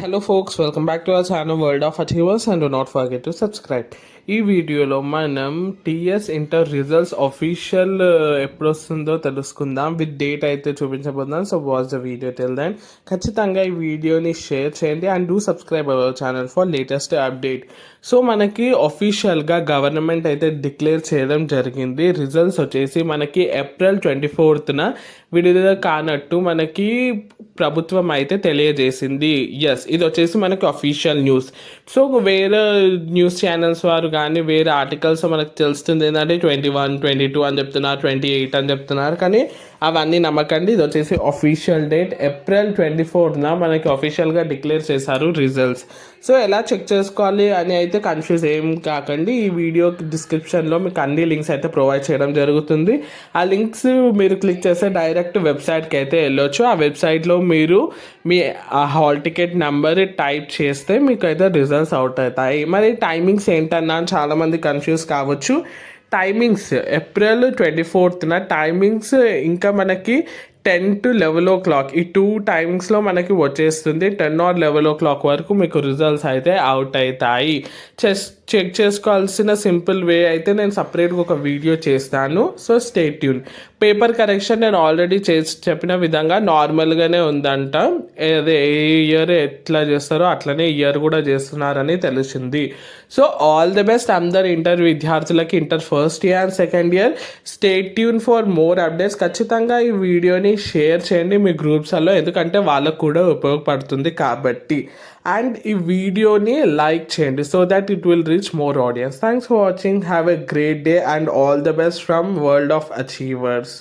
Hello folks, welcome back to our channel World of Achievers and do not forget to subscribe. ఈ వీడియోలో మనం TS inter results official ఎప్పుడు వస్తుందో తెలుసుకుందాం. With date అయితే చూపించబోతున్నాం. So watch the video till then. ఖచ్చితంగా ఈ వీడియోని షేర్ చేయండి and do subscribe our channel for latest update. So మనకి అఫీషియల్గా గవర్నమెంట్ అయితే డిక్లేర్ చేయడం జరిగింది. రిజల్ట్స్ వచ్చేసి మనకి ఏప్రిల్ 24న విడుదల కానట్టు మనకి ప్రభుత్వం అయితే తెలియజేసింది. ఎస్, ఇది వచ్చేసి మనకి అఫీషియల్ న్యూస్. సో వేరే న్యూస్ ఛానల్స్ వారు కానీ వేరే ఆర్టికల్స్ మనకు తెలుస్తుంది ఏంటంటే 21, 22 అని చెప్తున్నారు, 28 అని చెప్తున్నారు. కానీ అవన్నీ నమ్మకండి. ఇది వచ్చేసి అఫీషియల్ డేట్ ఏప్రిల్ 24న మనకి అఫీషియల్గా డిక్లేర్ చేశారు రిజల్ట్స్. సో ఎలా చెక్ చేసుకోవాలి అని అయితే కన్ఫ్యూజ్ ఏం కాకండి. ఈ వీడియో డిస్క్రిప్షన్లో మీకు అన్ని లింక్స్ అయితే ప్రొవైడ్ చేయడం జరుగుతుంది. ఆ లింక్స్ మీరు క్లిక్ చేస్తే డైరెక్ట్ వెబ్సైట్కి అయితే వెళ్ళొచ్చు. ఆ వెబ్సైట్లో మీరు మీ హాల్ టికెట్ నెంబర్ టైప్ చేస్తే మీకు అయితే రిజల్ట్స్ అవుట్ అవుతాయి. మరి టైమింగ్స్ ఏంటన్నా చాలామంది కన్ఫ్యూజ్ కావచ్చు. టైమింగ్స్ ఏప్రిల్ 24న టైమింగ్స్ ఇంకా మనకి 10 to 11 ఈ 2 టైమింగ్స్లో మనకి వచ్చేస్తుంది. 10 or 11 వరకు మీకు రిజల్ట్స్ అయితే అవుట్ అవుతాయి. చెక్ చేసుకోవాల్సిన సింపుల్ వే అయితే నేను సపరేట్గా ఒక వీడియో చేస్తాను. So stay tune. Paper correction నేను ఆల్రెడీ చెప్పిన విధంగా నార్మల్గానే ఉందంట. అదే ఏ ఇయర్ ఎట్లా చేస్తారో అట్లనే ఇయర్ కూడా చేస్తున్నారని తెలిసింది. సో ఆల్ ది బెస్ట్ అందరు ఇంటర్ విద్యార్థులకి, inter first year and second year. Stay tune for more updates. ఖచ్చితంగా ఈ వీడియోని షేర్ చేయండి మీ గ్రూప్స్లో, ఎందుకంటే వాళ్ళకు కూడా ఉపయోగపడుతుంది కాబట్టి. అండ్ ఈ వీడియోని లైక్ చేయండి so that it will reach more audience. Thanks for watching. Have a great day and all the best from world of achievers.